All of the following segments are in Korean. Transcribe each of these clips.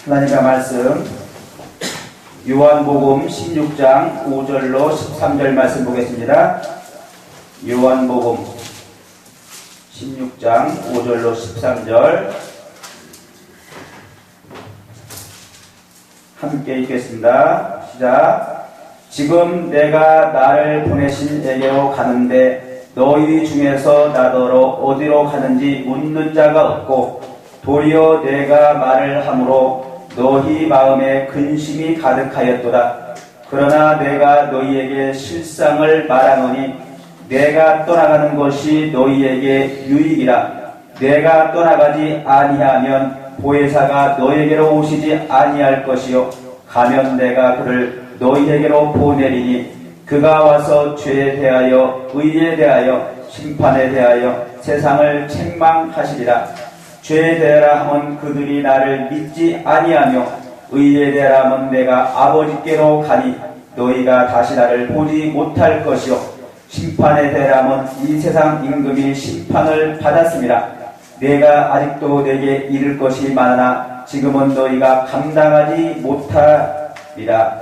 하나님의 말씀 요한복음 16장 5절로 13절 말씀 보겠습니다. 요한복음 16장 5절로 13절 함께 읽겠습니다. 시작. 지금 내가 나를 보내신 에게로 가는데 너희 중에서 나더러 어디로 가는지 묻는 자가 없고 도리어 내가 말을 함으로 너희 마음에 근심이 가득하였도다. 그러나 내가 너희에게 실상을 말하노니 내가 떠나가는 것이 너희에게 유익이라. 내가 떠나가지 아니하면 보혜사가 너희에게로 오시지 아니할 것이요 가면 내가 그를 너희에게로 보내리니 그가 와서 죄에 대하여 의에 대하여 심판에 대하여 세상을 책망하시리라. 죄에 대하라 하면 그들이 나를 믿지 아니하며 의에 대하라 하면 내가 아버지께로 가니 너희가 다시 나를 보지 못할 것이요 심판에 대하라 하면 이 세상 임금이 심판을 받았습니다. 내가 아직도 내게 이를 것이 많으나 지금은 너희가 감당하지 못하리라.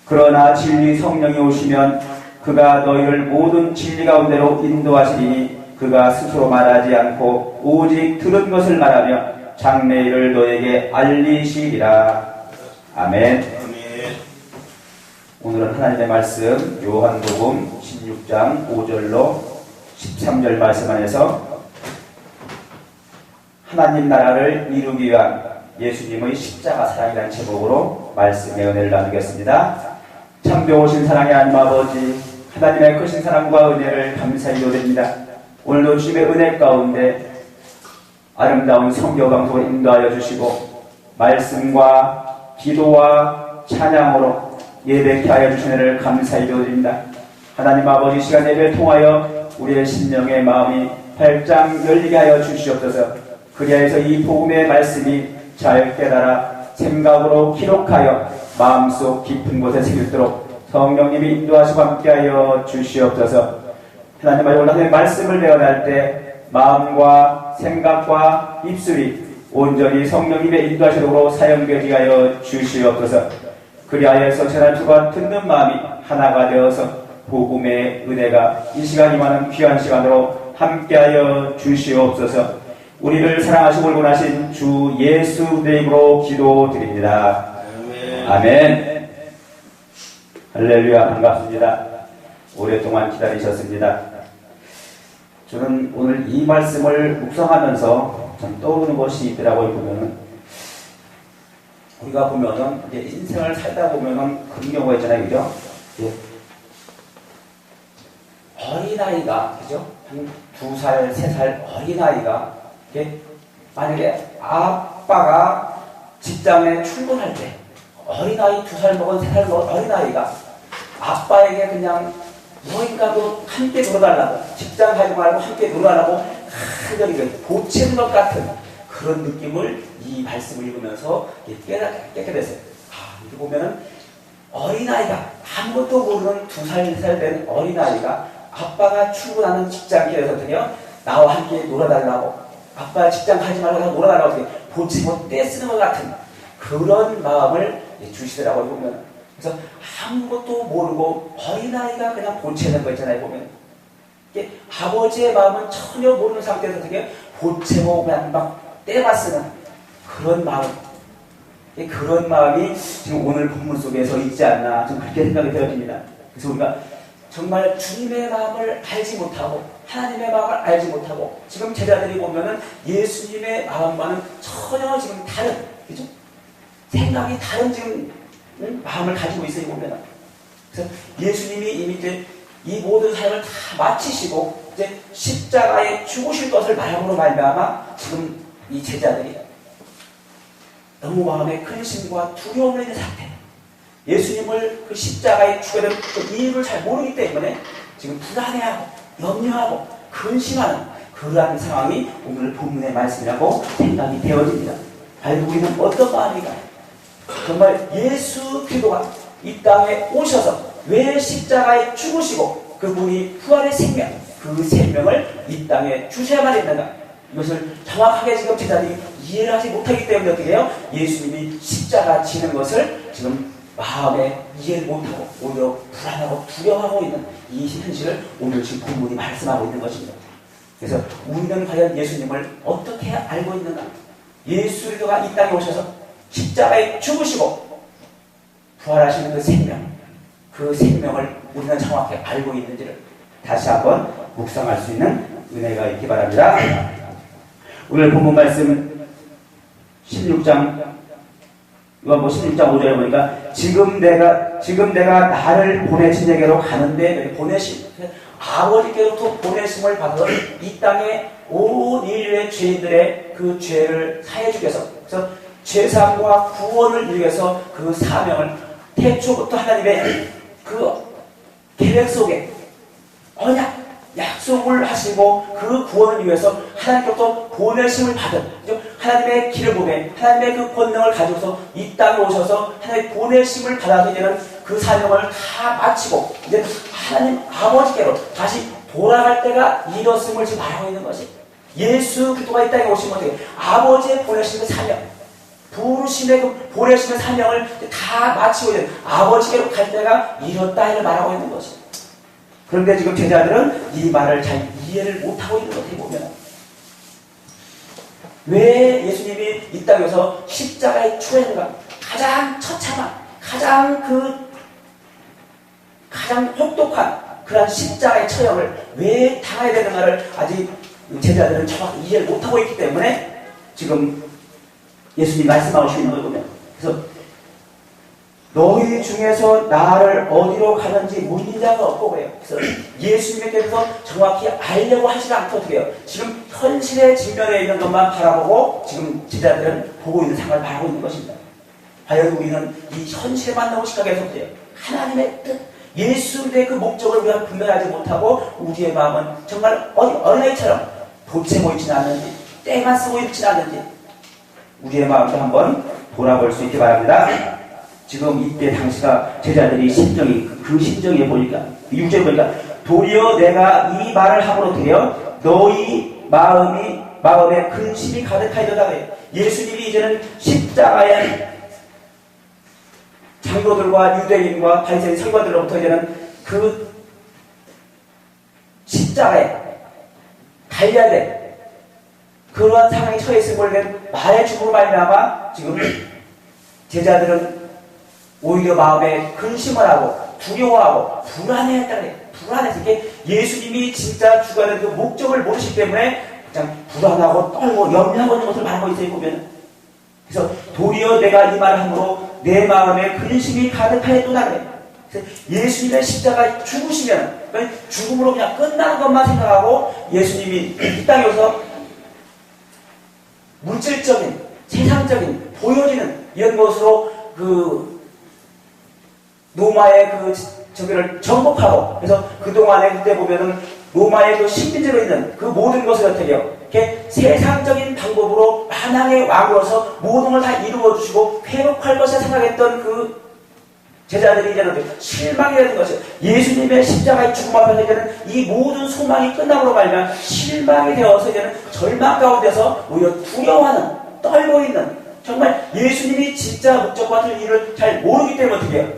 그러나 진리 성령이 오시면 그가 너희를 모든 진리 가운데로 인도하시리니 그가 스스로 말하지 않고 오직 들은 것을 말하며 장래일을 너에게 알리시리라. 아멘. 오늘은 하나님의 말씀 요한복음 16장 5절로 13절 말씀 안에서 하나님 나라를 이루기 위한 예수님의 십자가 사랑이라는 제목으로 말씀의 은혜를 나누겠습니다. 참 좋으신 사랑의 하나님 아버지, 하나님의 크신 사랑과 은혜를 감사히 여깁니다. 오늘도 주님의 은혜 가운데 아름다운 성경 방송을 인도하여 주시고 말씀과 기도와 찬양으로 예배케 하여 주신 은혜를 감사히 드립니다. 하나님 아버지, 시간 예배를 통하여 우리의 심령의 마음이 활짝 열리게 하여 주시옵소서. 그리하여서 이 복음의 말씀이 잘 깨달아 생각으로 기록하여 마음속 깊은 곳에 새기도록 성령님이 인도하시고 함께하여 주시옵소서. 하나님 오늘 말씀을 배워날 때 마음과 생각과 입술이 온전히 성령님의 인도하시도록 사용되게 하여 주시옵소서. 그리하여서 저날주가 듣는 마음이 하나가 되어서 복음의 은혜가 이 시간 임하는 귀한 시간으로 함께하여 주시옵소서. 우리를 사랑하시고 구원하신 주 예수 이름으로 기도드립니다. 아멘. 할렐루야. 반갑습니다. 오랫동안 기다리셨습니다. 저는 오늘 이 말씀을 묵상하면서 좀 떠오르는 것이 있더라고요. 우리가 보면은 이제 인생을 살다 보면은 그런 경우가 있잖아요. 그죠? 예. 어린아이가, 그죠? 한 2살, 3살 어린아이가, 만약에 아빠가 직장에 출근할 때, 어린아이 2살 먹은 3살 먹은 어린아이가 아빠에게 그냥 무엇인가도 함께 놀아달라고, 직장 가지고 말고 함께 놀아달라고 간절히 보채는 것 같은 그런 느낌을 이 말씀을 읽으면서 깨닫게 됐어요. 이렇게 보면은 어린아이가 아무것도 모르는 2살, 3살 된 어린아이가 아빠가 출근하는 직장길에서 나와 함께 놀아달라고, 아빠 직장 가지 말고 나와 놀아달라고 보채고 떼쓰는 것 같은 그런 마음을 주시더라고요. 보면. 그래서 아무것도 모르고 어린아이가 그냥 보채는 거 있잖아요. 보면. 아버지의 마음은 전혀 모르는 상태에서 되게 보채고 그냥 막 떼맞쓰는 그런 마음. 그런 마음이 지금 오늘 본문 속에서 있지 않나 좀 그렇게 생각이 되어집니다. 그래서 우리가 정말 주님의 마음을 알지 못하고 하나님의 마음을 알지 못하고 지금 제자들이 보면은 예수님의 마음과는 전혀 지금 다른, 그죠? 생각이 다른 지금 마음을 가지고 있어요. 보면은. 그래서 예수님이 이미 이제 이 모든 삶을 다 마치시고 이제 십자가에 죽으실 것을 말함으로 말미암아 지금 이 제자들이 너무 마음에 근심과 두려움을 있는 상태. 예수님을 그 십자가에 죽게 된 그 이유를 잘 모르기 때문에 지금 불안해하고 염려하고 근심하는 그러한 상황이 오늘 본문의 말씀이라고 생각이 되어집니다. 알고 있는 어떤 마음인가? 정말 예수 그리스도가 이 땅에 오셔서 왜 십자가에 죽으시고 그분이 부활의 생명, 그 생명을 이 땅에 주셔야만 했는가? 이것을 정확하게 지금 제자들이 이해를 하지 못하기 때문에 어떻게 해요? 예수님이 십자가 지는 것을 지금 마음에 이해를 못하고 오히려 불안하고 두려워하고 있는 이 현실을 오늘 지금 본문이 말씀하고 있는 것입니다. 그래서 우리는 과연 예수님을 어떻게 알고 있는가? 예수 그리스도가 이 땅에 오셔서 십자가에 죽으시고 부활하시는 그 생명을 우리는 정확히 알고 있는지를 다시 한번 묵상할 수 있는 은혜가 있기 바랍니다. 오늘 본문 말씀 16장 16장 5절에 보니까 지금 내가 나를 보내신 에게로 가는데 보내심 아버지께로부터 보내심을 받아 이 땅에 온 인류의 죄인들의 그 죄를 사해 주기 위해서 그래서 죄사함과 구원을 이루기 위해서 그 사명을 태초부터 하나님의 그 계획 속에 언약 약속을 하시고 그 구원을 위해서 하나님께로부터 보내심을 받은 하나님의 길을 보내 하나님의 그 권능을 가지고서 이 땅에 오셔서 하나님의 보내심을 받아서 이제는 그 사명을 다 마치고 이제 하나님 아버지께로 다시 돌아갈 때가 이뤘음을 지금 말하고 있는 것이 예수 그리스도가 이 땅에 오시면 어떻게 아버지의 보내심의 사명 부르심의 그 보내심의 사명을 다 마치고 이제 아버지께로 갈 때가 이뤘다 이를 말하고 있는 것이 그런데 지금 제자들은 이 말을 잘 이해를 못하고 있는 것 같아요. 보면 왜 예수님이 이 땅에서 십자가에 추했는가? 가장 처참한 가장 혹독한 그런 십자가의 처형을 왜 당해야 되는가를 아직 제자들은 정확히 이해를 못하고 있기 때문에 지금 예수님이 말씀하고 있는 걸 보면 그래서 너희 중에서 나를 어디로 가는지 묻는 자가 없고 그래요. 그래서 예수님께서 정확히 알려고 하지 않고 어떻게 해요? 지금 현실의 직면에 있는 것만 바라보고 지금 제자들은 보고 있는 상황을 바라고 있는 것입니다. 과연 우리는 이 현실에 만나고 시각에서 어때요? 하나님의 뜻, 예수의 그 목적을 우리가 분별하지 못하고 우리의 마음은 정말 어린아이처럼 도체 보이지 않는지 때만 쓰고 있지 않는지 우리의 마음도 한번 돌아볼 수 있기 바랍니다. 지금 이때 당시가 제자들이 그 심정에 보니까 6절에 보니까 도리어 내가 이 말을 함으로 드려 너희 마음에 근심이 가득하여다 그래요. 예수님이 이제는 십자가에 장로들과 유대인과 바리새인 서기관들로부터 이제는 그 십자가에 달려야 돼 그러한 상황에 처해 있음을 말의 죽음으로 말미암아 지금 제자들은 오히려 마음에 근심을 하고 두려워하고 불안해했다는 거예요. 불안해서 이게 예수님이 진짜 죽어야 그 목적을 모르시기 때문에 그냥 불안하고 떨고 염려하고 있는 것을 말하고 있어요. 보면 그래서 도리어 내가 이 말을 함으로 내 마음에 근심이 가득하였도다 그래요. 그래서 예수님의 십자가 죽으시면 그러니까 죽음으로 그냥 끝나는 것만 생각하고 예수님이 이 땅에 오서 물질적인 세상적인 보여지는 이런 것으로 그 로마의 저기를 정복하고 그래서 그동안에 그때 보면은 로마의 그 식민지로 있는 그 모든 것을 어떻게 해요? 이렇게 세상적인 방법으로 만왕의 왕으로서 모든 걸 다 이루어주시고 회복할 것을 생각했던 그 제자들이 이제는 실망이 되는 것이에요. 예수님의 십자가의 죽음 앞에서 이제는 이 모든 소망이 끝남으로 말면 실망이 되어서 이제는 절망 가운데서 오히려 두려워하는 떨고 있는 정말 예수님이 진짜 목적과 같은 일을 잘 모르기 때문에 어떻게 해요?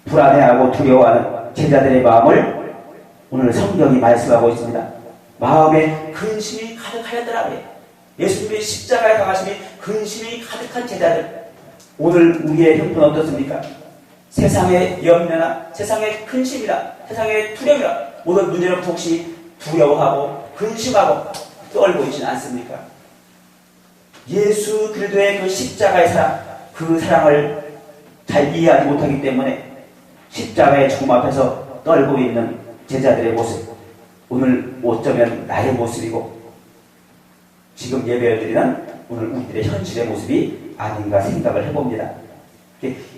불안해하고 두려워하는 제자들의 마음을 오늘 성경이 말씀하고 있습니다. 마음에 근심이 가득하였더라고요. 예수님의 십자가에 당하심이 근심이 가득한 제자들 오늘 우리의 형편은 어떻습니까? 세상의 염려나 세상의 근심이나 세상의 두려움이나 모든 문제로부터 혹시 두려워하고 근심하고 떨고 있지는 않습니까? 예수 그리스도의 그 십자가의 사랑 그 사랑을 잘 이해하지 못하기 때문에 십자가의 죽음 앞에서 떨고 있는 제자들의 모습 오늘 어쩌면 나의 모습이고 지금 예배를 드리는 오늘 우리들의 현실의 모습이 아닌가 생각을 해봅니다.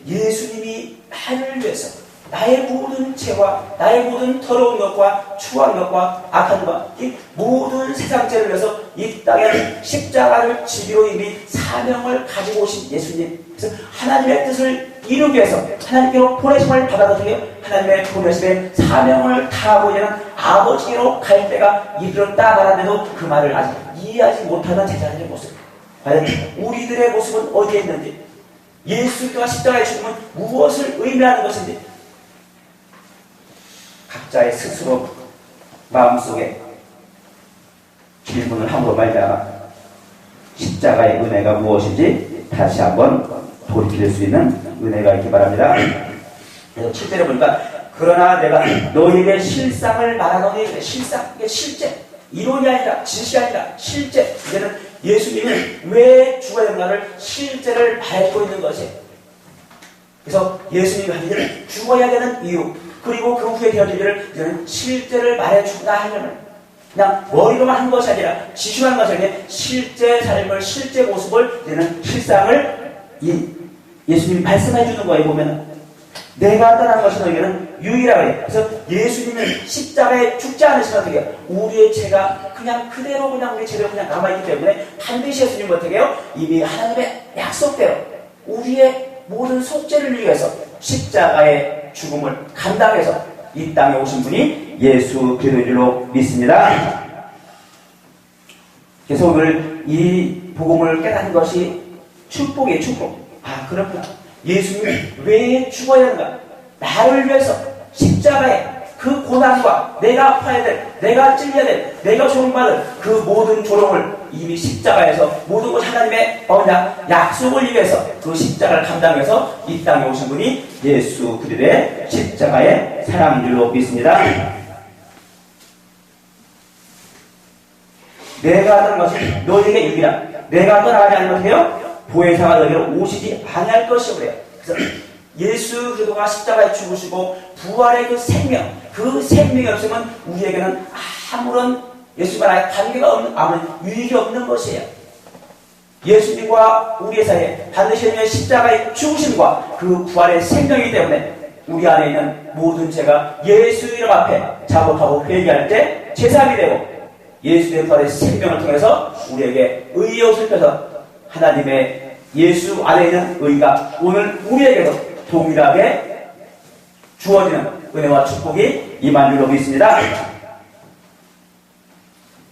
예수님이 나를 위해서 나의 모든 죄와 나의 모든 더러운 것과 추한 것과 악한 것 이 모든 세상 죄를 위해서 이 땅에 십자가를 지기로 이미 사명을 가지고 오신 예수님 그래서 하나님의 뜻을 이루기 위해서 하나님께로 보내심을 받아서 하나님의 보내심의 사명을 다하고 있는 아버지께로 갈 때가 이르렀다 말하는데도 그 말을 아직 이해하지 못하는 제자들의 모습, 과연 우리들의 모습은 어디에 있는지, 예수가 십자가에 죽음은 무엇을 의미하는 것인지 각자의 스스로 마음속에 질문을 함으로 말미암아 십자가의 은혜가 무엇인지 다시 한번 돌이킬 수 있는 은혜가 있기 바랍니다. 그래서 7절에 보니까 그러나 내가 너희에게 실상을 말하노니, 실상, 이게 실제, 이론이 아니라 지식이 아니라 실제. 이제는 예수님은 왜 죽어야 되는가를 실제를 밟고 있는 것이에요. 그래서 예수님이 하기를 죽어야 되는 이유, 그리고 그 후에 되어질 일을 이제는 실제를 말해준다 하려면 그냥 머리로만 한 것이 아니라 지시한 것이 아니라 실제 삶을, 실제 모습을, 이제는 실상을 예수님이 말씀해 주는 거에 보면 내가 떠난 것이 너에게는 유익이라고 해요. 그래서 예수님은 십자가에 죽지 않으시면 어떻게 해요? 우리의 죄가 그냥 그대로 그냥 우리 죄로 그냥 남아있기 때문에 반드시 예수님은 어떻게 해요? 이미 하나님의 약속대로 우리의 모든 속죄를 위해서 십자가의 죽음을 감당해서 이 땅에 오신 분이 예수 그리스도인 줄로 믿습니다. 그래서 오늘 이 복음을 깨닫는 것이 축복이에요. 축복. 아, 그렇구나. 예수님이 왜 죽어야 하는가? 나를 위해서 십자가에 그 고난과 내가 아파야 될, 내가 찔려야 될, 내가 조롱받을 그 모든 조롱을 이미 십자가에서 모든 것 하나님의 언약, 약속을 위해서 그 십자가를 감당해서 이 땅에 오신 분이 예수 그리스도의 십자가의 사랑인 줄로 믿습니다. 내가 떠난 것이 너희에게 유익이라. 내가 떠나가지 않으면 어떻게 해요? 보혜사가 너희로 오시지 아니할 것이오 그래요. 그래서 예수 그리스도가 십자가에 죽으시고 부활의 그 생명이 없으면 우리에게는 아무런 예수님과의 관계가 없는, 아무런 유익이 없는 것이에요. 예수님과 우리의 사이에 반드시 있는 십자가의 죽으심과 그 부활의 생명이기 때문에 우리 안에 있는 모든 죄가 예수 이름 앞에 자복하고 회개할 때 제사함이 되고 예수의 부활의 생명을 통해서 우리에게 의의 옷을 펴서 하나님의 예수 안에 있는 의가 오늘 우리에게도 동일하게 주어지는 은혜와 축복이 임한 줄로 믿습니다.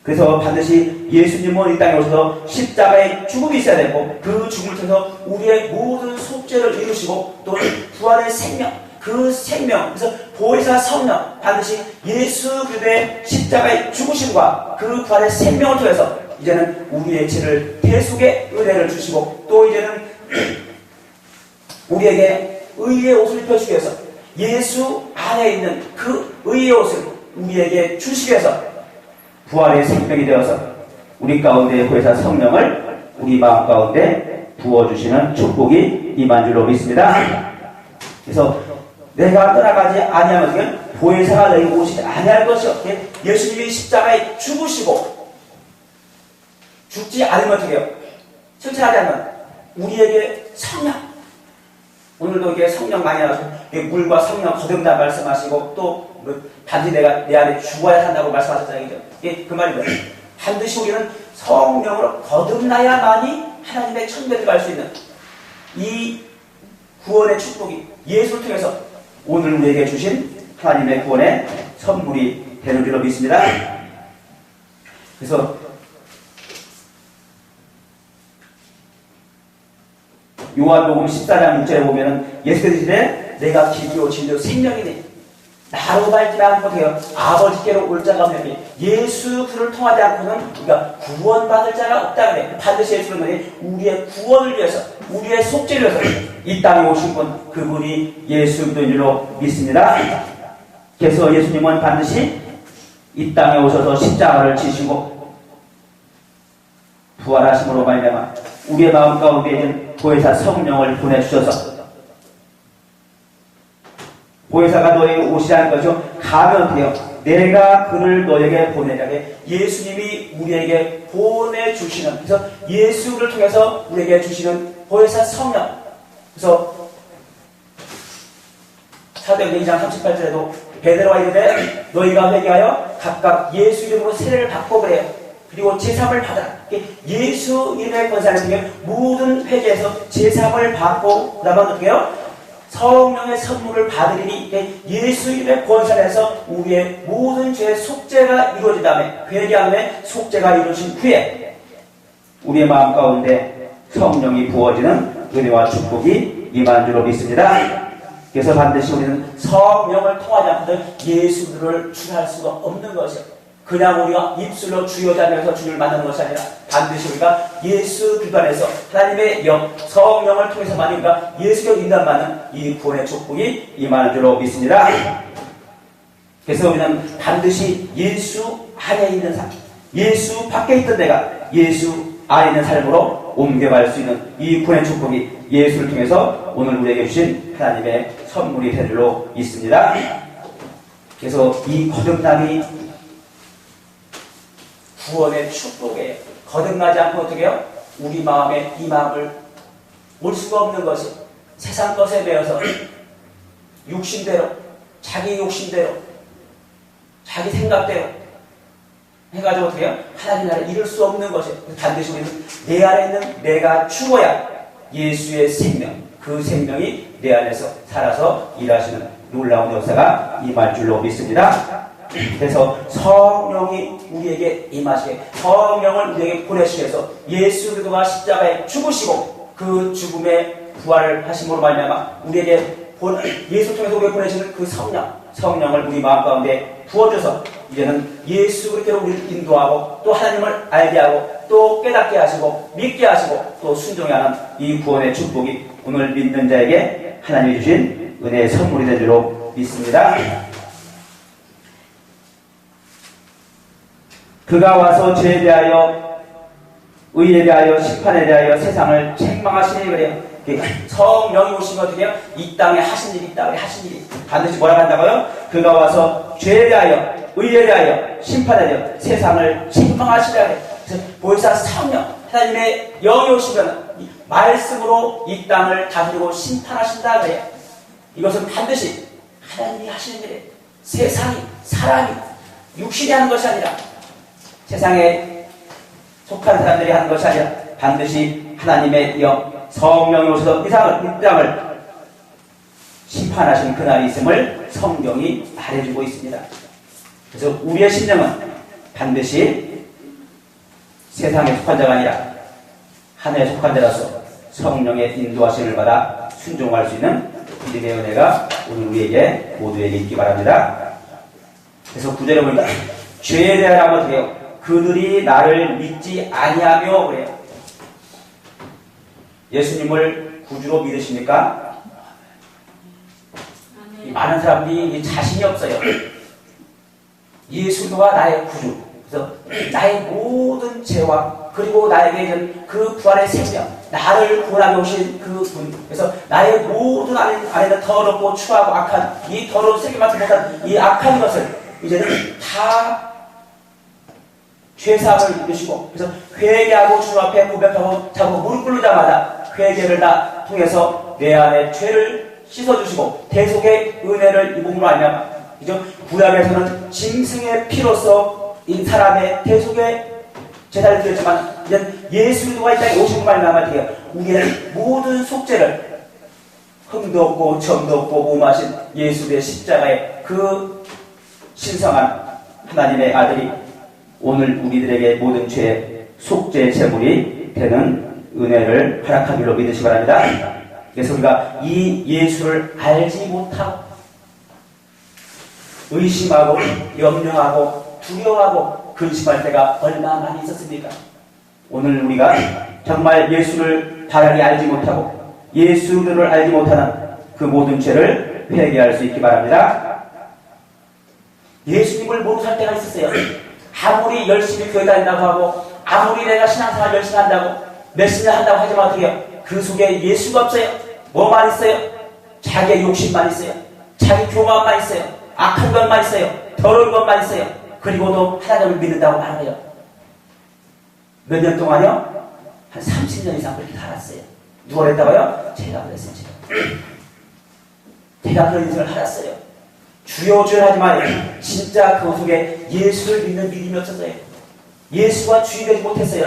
그래서 반드시 예수님은 이 땅에 오셔서 십자가의 죽음이 있어야 되고 그 죽음을 통해서 우리의 모든 속죄를 이루시고 또 부활의 생명, 그 생명, 그래서 보혜사 성령, 반드시 예수 그리스도의 십자가의 죽으심과 그 부활의 생명을 통해서 이제는 우리의 죄를 대속의 은혜를 주시고 또 이제는 우리에게 의의 옷을 입혀주기 위해서 예수 안에 있는 그 의의 옷을 우리에게 주시기 위해서 부활의 생명이 되어서 우리 가운데 보혜사 성령을 우리 마음 가운데 부어주시는 축복이 임한 줄로 믿습니다. 그래서 내가 떠나가지 아니하면 보혜사가 너희 오시지 아니할 것이요. 예수님이 십자가에 죽으시고 죽지 않으면 어떻게 해요? 실천하지 않으면 우리에게 성령, 오늘도 이게 성령 많이 나와서 물과 성령 거듭나 말씀하시고 또 반드시 내가 내 안에 죽어야 한다고 말씀하셨잖아요. 그 말이죠. 반드시 우리는 성령으로 거듭나야만이 하나님의 천국에 갈 수 있는 이 구원의 축복이 예수를 통해서 오늘 우리에게 주신 하나님의 구원의 선물이 되는 줄로 믿습니다. 그래서 요한복음 14장 6절에 보면은 예수께서 내가 길이요 진리요 생명이니 나로 말지 않고 되어 아버지께로 올 자가 없느니 예수 그를 통하지 않고는 우리가 구원받을 자가 없다 그래. 반드시 예수는 우리의 구원을 위해서 우리의 속죄를 위해서 이 땅에 오신 분 그분이 예수 그리스도인 줄로 믿습니다. 그래서 예수님은 반드시 이 땅에 오셔서 십자가를 지시고 부활하심으로 말미암아 우리의 마음 가운데 있는 보혜사 성령을 보내주셔서 보혜사가 너에게 오시라는 거죠. 가면 어떻게 해요? 내가 그를 너에게 보내자게 예수님이 우리에게 보내주시는, 그래서 예수를 통해서 우리에게 주시는 보혜사 성령. 그래서 사도행전 2장 38절에도 베드로가 이르되 너희가 회개하여 각각 예수 이름으로 세례를 받고 그래요. 그리고 제사함을 받아라. 예수 이름의 권세를 통해 모든 회개에서 제사함을 받고 그 다음에 어떻게 해요? 성령의 선물을 받으리니 예수 이름의 권세에서 우리의 모든 죄의 속죄가 이루어진 다음에 회개함에 속죄가 이루어진 후에 우리의 마음 가운데 성령이 부어지는 은혜와 축복이 임한 줄로 믿습니다. 그래서 반드시 우리는 성령을 통하지 않고는 예수를 주할 수가 없는 것이요. 그냥 우리가 입술로 주여자면서 주를 만나는 것이 아니라 반드시 우리가 예수 그리스도 안에서 하나님의 영, 성령을 통해서만 우리가 예수적 인도만은 이 구원의 축복이 임하는 줄로 믿습니다. 그래서 우리는 반드시 예수 안에 있는 삶, 예수 밖에 있던 내가 예수 안에 있는 삶으로 옮겨갈 수 있는 이 구원의 축복이 예수를 통해서 오늘 우리에게 주신 하나님의 선물이 될 줄로 있습니다. 그래서 이 거듭남이 구원의 축복에 거듭나지 않고 어떻게 해요? 우리 마음에 이 마음을 올 수가 없는 것이 세상 것에 대해서 욕심대로, 자기 욕심대로, 자기 생각대로 해가지고 어떻게 해요? 하나님 나라를 이룰 수 없는 것이 반드시 우리는 내 안에 있는 내가 죽어야 예수의 생명, 그 생명이 내 안에서 살아서 일하시는 놀라운 역사가 임할 줄로 믿습니다. 그래서 성령이 우리에게 임하시게 성령을 우리에게 보내시기 위해서 예수 그리스도가 십자가에 죽으시고 그 죽음의 부활을 하심으로 말미암아 우리에게 예수 통해서 우리에게 보내시는 그 성령을 우리 마음 가운데 부어줘서 이제는 예수 그리스도로 우리를 인도하고 또 하나님을 알게 하고 또 깨닫게 하시고 믿게 하시고 또 순종해 하는 이 구원의 축복이 오늘 믿는 자에게 하나님이 주신 은혜의 선물이 된 줄로 믿습니다. 그가 와서 죄에 대하여 의에 대하여 심판에 대하여 세상을 책망하시니 그래요. 성령이 오시면 어떻게 해요? 이 땅에 하신 일이 있다. 하신 일이 반드시 뭐라고 한다고요? 그가 와서 죄에 대하여 의에 대하여 심판에 대하여 세상을 책망하시라 그래요. 그래서 보혜사 성령 하나님의 영이 오시면 말씀으로 이 땅을 다스리고 심판하신다 그래요. 이것은 반드시 하나님이 하시는 일이에요. 세상이 사람이 육신이 하는 것이 아니라 세상에 속한 사람들이 하는 것이 아니라 반드시 하나님의 영, 성령이 오셔서 이 땅을 심판하신 그날이 있음을 성경이 말해주고 있습니다. 그래서 우리의 심령은 반드시 세상에 속한 자가 아니라 하늘에 속한 자라서 성령의 인도하심을 받아 순종할 수 있는 믿음의 은혜가 오늘 우리에게 모두에게 있기 바랍니다. 그래서 구절에 보니까 죄에 대하여 어떻게 해요? 그들이 나를 믿지 아니하며 그래요. 예수님을 구주로 믿으십니까? 많은 사람들이 자신이 없어요. 예수가 나의 구주. 그래서 나의 모든 죄와 그리고 나에게 그 부활의 생명, 나를 구원하게 오신 그 분. 그래서 나의 모든 안에는 더럽고 추하고 악한 이 더러운 세계 맡지 못한 이 악한 것을 이제는 다 죄사함을 입으시고 그래서 회개하고 주 앞에 고백하고 자고 무릎 꿇자마자 회개를 다 통해서 내 안에 죄를 씻어주시고 대속의 은혜를 입음으로 알면 이제 구약에서는 짐승의 피로서 이 사람의 대속의 제사를 드렸지만 이제 예수 그리스도가 이 땅에 오신 말미암아 우리의 모든 속죄를 흠도 없고 점도 없고 무마하신 예수의 십자가의 그 신성한 하나님의 아들이 오늘 우리들에게 모든 죄의 속죄의 제물이 되는 은혜를 허락하기로 믿으시기 바랍니다. 그래서 우리가 이 예수를 알지 못하고 의심하고 염려하고 두려워하고 근심할 때가 얼마나 많이 있었습니까? 오늘 우리가 정말 예수를 바르게 알지 못하고 예수를 알지 못하는 그 모든 죄를 회개할 수 있기 바랍니다. 예수님을 모르고 살 때가 있었어요. 아무리 열심히 교회 다닌다고 하고 아무리 내가 신앙생활 열심히 한다고 몇십 년 한다고 하지만 어떻게 해요? 그 속에 예수가 없어요. 뭐만 있어요? 자기의 욕심만 있어요. 자기 교만만 있어요. 악한 것만 있어요. 더러운 것만 있어요. 그리고도 하나님을 믿는다고 말해요. 몇 년 동안요? 한 30년 이상 그렇게 살았어요. 누가 그랬다고요? 제가 그랬어요. 제가 그런 인생을 살았어요. 주여 주여 하지만 진짜 그 속에 예수를 믿는 믿음이 없었어요. 예수가 주인이 되지 못했어요.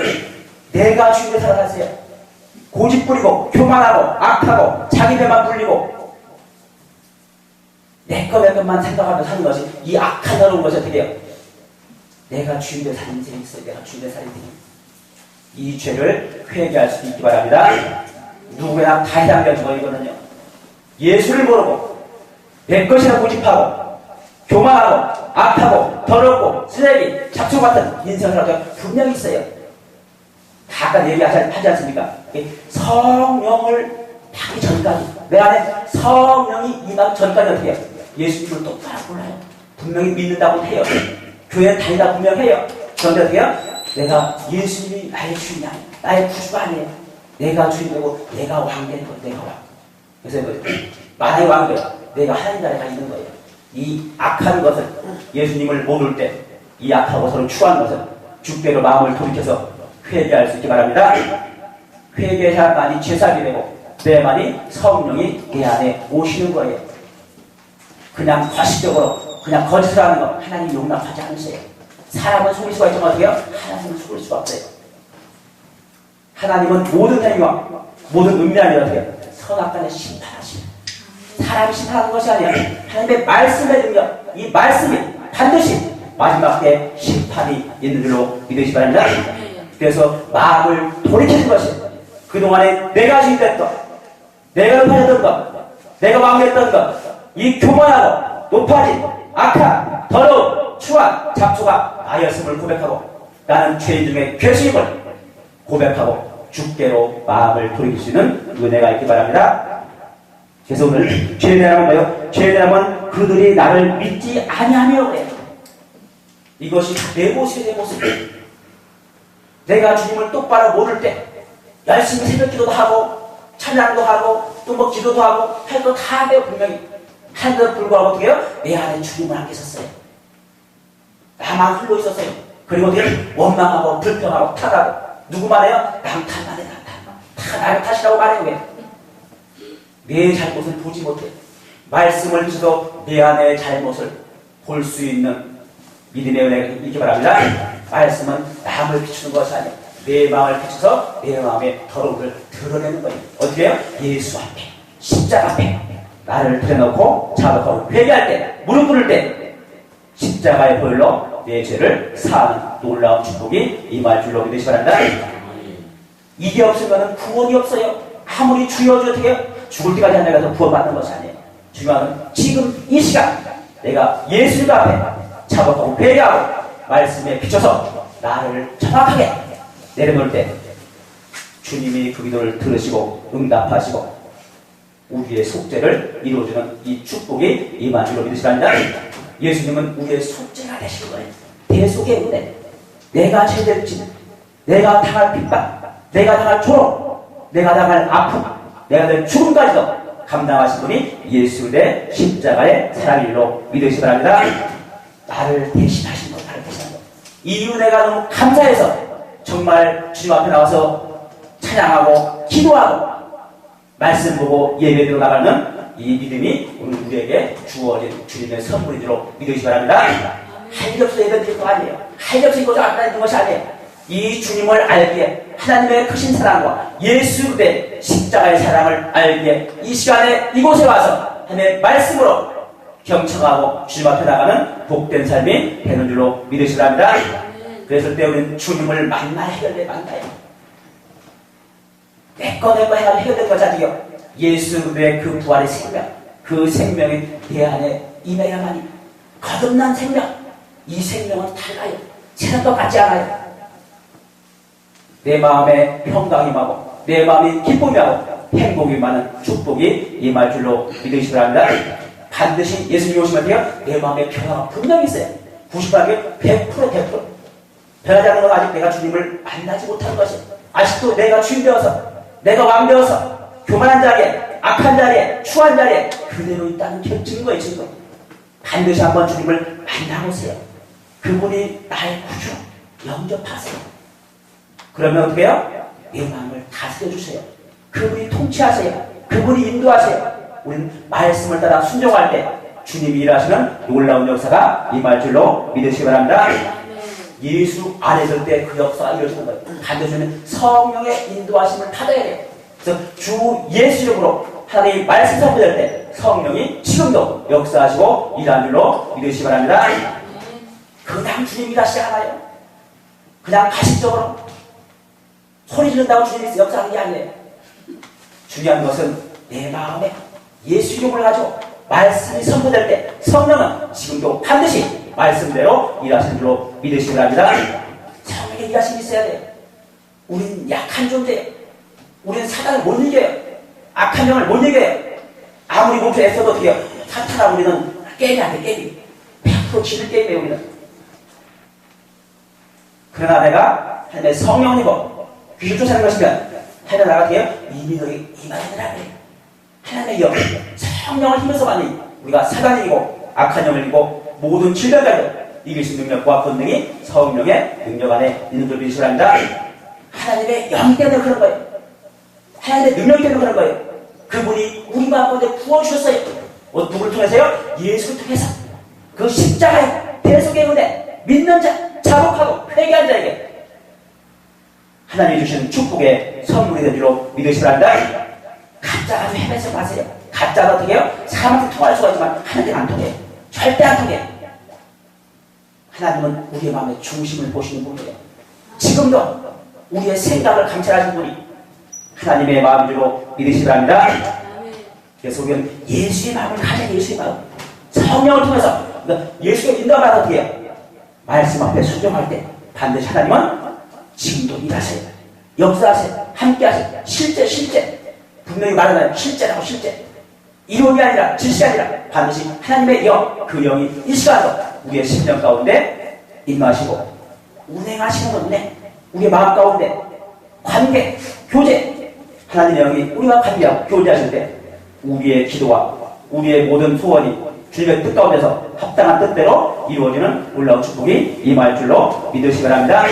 내가 주인을 살아갔어요. 고집 부리고 교만하고 악하고 자기 배만 불리고 내 것만 생각하며 사는 것이 이 악한 어려운 것이 어떻게 해요? 내가 주인을 사는 인생이 있어요. 내가 주인을 사는 인생이 이 죄를 회개할 수 있기 바랍니다. 누구나 다 해당되는 거이거든요. 예수를 모르고 내 것이라 고집하고 교만하고 악하고 더럽고 쓰레기 잡초 같은 인생을 하게 분명히 있어요. 다 아까 얘기하지 않습니까? 성령을 받기 전까지, 내 안에 성령이 임하기 전까지 어떻게 해요? 예수님을 똑바로 몰라요. 분명히 믿는다고 해요. 교회 다니다 분명해요. 그런데 어떻게 해요? 내가 예수님이 나의 주인이 아니에요. 나의 구주가 아니에요. 내가 주인되고 내가 왕 되는 거예요. 내가 왕. 그래서 만약에 왕이 돼요. 내가 하나님 나라에 가 있는 거예요. 이 악한 것을, 예수님을 모를 때 이 악하고 서로 추한 것을 주께로 마음을 돌이켜서 회개할 수 있기 바랍니다. 회개해야만이 죄사하게 되고 내만이 성령이 내 안에 오시는 거예요. 그냥 과식적으로 그냥 거짓을 하는 거 하나님 용납하지 않으세요. 사람은 속일 수가 있지만 어떻게 해요? 하나님은 속일 수가 없어요. 하나님은 모든 행위와 모든 은밀한 일을 어떻게 해요? 선악간에 심판하시는, 사람이 심판하는 것이 아니라 하나님의 말씀의 능력, 이 말씀이 반드시 마지막 때 심판이 있는 줄로 믿으시기 바랍니다. 그래서 마음을 돌이키는 것이 그동안에 내가 주인됐던, 내가 높아졌던 것, 내가 왕됐던 것, 이 교만하고 높아진 악한 더러운 추한 잡초가 나였음을 고백하고 나는 죄인 중에 괴수임을 고백하고 주께로 마음을 돌이킬 수 있는 은혜가 있기 바랍니다. 그래서 오늘 죄인이라면 뭐예요? 죄인이라면 그들이 나를 믿지 아니하며 그래요. 이것이 내 모습이 내 모습. 내가 주님을 똑바로 모를 때 열심히 새벽기도도 하고 찬양도 하고 또 뭐 기도도 하고 할 거 다 해요. 분명히 한데도 불구하고 어떻게 해요? 내 안에 주님을 안 계셨어요. 나만 흘러 있었어요. 그리고 어떻게 원망하고 불평하고 탓하고 누구만 해요? 남 탓만 해. 다 나의 탓이라고 말해요. 왜? 내 잘못을 보지 못해. 말씀을 주도 내 안의 잘못을 볼 수 있는 믿음의 은혜가 있기 바랍니다. 말씀은 남을 비추는 것이 아니에요. 내 마음을 비춰서 내 마음의 더러움을 드러내는 거예요. 어떻게 해요? 예수 앞에, 십자가 앞에 나를 들여놓고 자복하고 회개할 때, 무릎 꿇을 때 십자가의 보혈로 내 죄를 사하는 놀라운 축복이 임할 줄로 믿으시기 바랍니다. 이게 없으면 구원이 없어요. 아무리 주여 어떻게 해요? 죽을 때까지 하나님께서 구원받는 것이 아니에요. 중요한 건 지금 이 시간 내가 예수님 앞에 자복하고 회개하고 말씀에 비춰서 나를 정확하게 내려놓을 때 주님이 그 기도를 들으시고 응답하시고 우리의 속죄를 이루어주는 이 축복이 임한 줄로 믿으시기 바랍니다. 예수님은 우리의 속죄가 되실 거예요. 대속의 은혜. 내가 죄될 짓, 내가 당할 핍박, 내가 당할 조롱, 내가 당할 아픔, 내가 될 죽음까지도 감당하신 분이 예수 대 십자가의 사랑일로 믿으시기 바랍니다. 나를 대신하신 것, 나를 대신하신 것. 이 은혜가 너무 감사해서 정말 주님 앞에 나와서 찬양하고 기도하고 말씀 보고 예배드려 나가는 이 믿음이 오늘 우리에게 주어진 주님의 선물인 줄로 믿으시기 바랍니다. 할 일 없어 예배드릴 거 아니에요. 할 일 없어 이것을 안 다니는 것이 아니에요. 이 주님을 알기에 하나님의 크신 사랑과 예수 대 십자가의 사랑을 알기에 이 시간에 이곳에 와서 하나님의 말씀으로 경청하고 주님 앞에 나가는 복된 삶이 되는 줄로 믿으시기 바랍니다. 그래서 때 우리는 주님을 만나 해결돼 만나요. 내꺼 해가 해결된 것이 아니요. 예수의 그 부활의 생명, 그 생명이 내 안에 임해야만이 거듭난 생명. 이 생명은 달라요. 새로운 것 같지 않아요. 내 마음에 평강이 임하고 내 마음이 기쁨이 하고 행복이 많은 축복이 임할 줄로 믿으시기 바랍니다. 반드시 예수님이 오시면 돼요. 내 마음에 평화가 분명히 있어요. 90%에 100%. 변하지 않는 건 아직 내가 주님을 만나지 못하는 것이 아직도 내가 주인 되어서 내가 왕 되어서 교만한 자리에 악한 자리에 추한 자리에 그대로 있다는 증거에 증거. 반드시 한번 주님을 만나보세요. 그분이 나의 구주 영접하세요. 그러면 어떻게 해요? 내 마음을 다스려 주세요. 그분이 통치하세요. 그분이 인도하세요. 우리는 말씀을 따라 순종할 때 주님이 일하시는 놀라운 역사가 임할 줄로 믿으시기 바랍니다. 예수 안에 있을 때 그 역사가 이루어지는 거예요. 반드시 성령의 인도하심을 받아야 돼요. 그래서 주 예수 이름으로 하나님이 말씀 선포될 때 성령이 지금도 역사하시고 일하는 줄로 믿으시기 바랍니다. 그냥 주님이 다시 않아요. 그냥 가식적으로 소리 지른다고 주님이 역사하는 게 아니에요. 중요한 것은 내 마음에 예수 이름을 가지고 말씀이 선포될 때 성령은 지금도 반드시 말씀대로 일하시는 줄로 믿으시기 바랍니다. 성령의 일하심이 있어야 돼요. 우린 약한 존재예요. 우리는 사단을 못 이겨요. 악한 영을 못 이겨요. 아무리 몸소 애써도 어떻게 해요? 사탄하고 우리는 게임이 안 돼, 게임이. 100% 지는 게임이에요, 우리는. 그러나 내가 하나님의 성령이고 귀신 쫓아내는 것이면 하나님 나가 돼요? 이미 너희 임하느라 그래요. 하나님의 영, 성령을 힘에서 받는 우리가 사단을 이기고 악한 영을 이기고 모든 질병까지 이길 수 있는 능력과 권능이 성령의 능력 안에 있는 줄 믿으시기 바랍니다. 하나님의 영 때문에 그런 거예요. 하나님의 능력 때문에 그런 거예요. 그분이 우리 마음 가운데 부어주셨어요. 누구를 통해서요? 예수를 통해서. 그 십자가의 대속의 은혜, 믿는 자, 자복하고 회개한 자에게 하나님이 주신 축복의 선물이 된 줄로 믿으시기 바랍니다. 가짜가 헤매서 마세요. 가짜는 어떻게 해요? 사람한테 통할 수가 있지만 하나님은 안 통해요. 절대 안 통해요. 하나님은 우리의 마음의 중심을 보시는 분이에요. 지금도 우리의 생각을 감찰하시는 분이 하나님의 마음인 줄로 믿으시기 바랍니다. 그래서 우리는 예수의 마음을 가져. 예수의 마음, 성령을 통해서 예수의 인도하면 어떻게 해요? 말씀 앞에 순종할 때 반드시 하나님은 지금도 일하세요. 역사하세요. 함께하세요. 실제 분명히 말하나요? 실제라고. 실제 이론이 아니라 지식이 아니라 반드시 하나님의 영, 그 영이 이 시간도 우리의 심령 가운데 임하시고 운행하시는 은혜, 우리의 마음 가운데 관계, 교제, 하나님의 영이 우리와 관계하고 교제하실 때 우리의 기도와 우리의 모든 소원이 주님의 뜻 가운데서 합당한 뜻대로 이루어지는 놀라운 축복이 임할 줄로 믿으시기 바랍니다.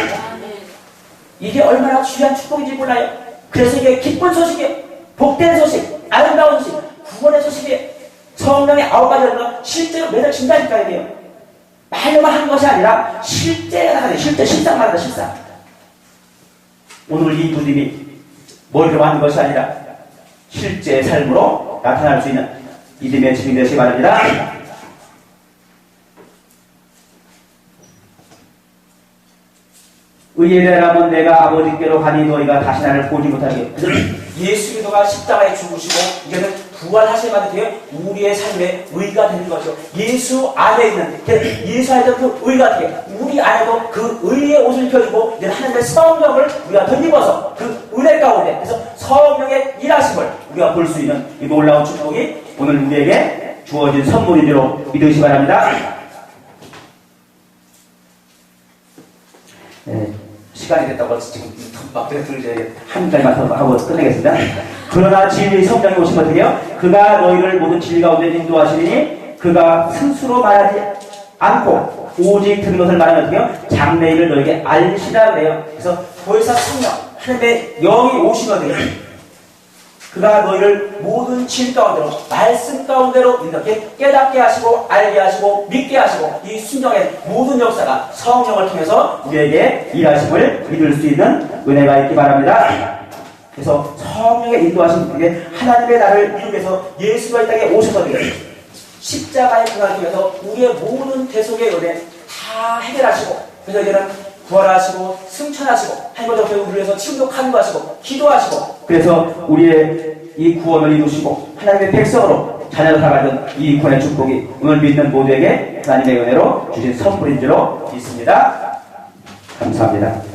이게 얼마나 귀한 축복인지 몰라요. 그래서 이게 기쁜 소식이에요. 복된 소식, 아름다운 소식, 구원의 소식이에요. 성령의 9가지가 실제로 매달 진다니까 이게요. 말로만 하는 것이 아니라 실제가 나가요. 실상 말한다, 실상. 오늘 이 부님이 머리로 하는 것이 아니라 실제 삶으로 나타날 수 있는 믿음의 증인 되시기 바랍니다. 의인이라면 내가 아버지께로 가니 너희가 다시 나를 보지 못하게. 예수 그리스도가 십자가에 죽으시고 이제는 부활하시면 돼요. 우리의 삶의 의가 되는 거죠. 예수 안에 있는, 예수 안에 그 의가 되게 우리 안에도 그 의의 옷을 입혀주고 이제 하나님의 성령을 우리가 덧입어서 그 은혜 가운데 그래서 성령의 일하심을 우리가 볼 수 있는 이 놀라운 축복이 오늘 우리에게 주어진 선물인 줄로 믿으시기 바랍니다. 네, 시간이 됐다고 지금 막 들으셔야 한 가지만 더 하고 끝내겠습니다. 그러나 진리의 성령이 오시면 어떻게 해요? 그가 너희를 모든 진리 가운데 인도하시니 그가 스스로 말하지 않고 오직 들은 것을 말하면 어떻게 해요? 장래일을 너에게 알리시라 그래요. 그래서 보혜사 성령, 하나님의 영이 오시면 어떻게 해요? 그가 너희를 모든 진리 가운데로 말씀 가운데로 이렇게 깨닫게 하시고 알게 하시고 믿게 하시고 이 순종의 모든 역사가 성령을 통해서 우리에게 일하심을 믿을 수 있는 은혜가 있기 바랍니다. 그래서 성령의 인도하신 분에게 하나님의 나를 이루기 위해서 예수가 이 땅에 오셔서 십자가의 고난을 통해서 우리의 모든 대속의 은혜 다 해결하시고 그래서 이제는 부활하시고 승천하시고 하나님과 우리를 위해서 지금도 간구하시고 기도하시고 그래서 우리의 이 구원을 이루시고 하나님의 백성으로 자녀를 살아가는 이 구원의 축복이 오늘 믿는 모두에게 하나님의 은혜로 주신 선물인 줄로 믿습니다. 감사합니다.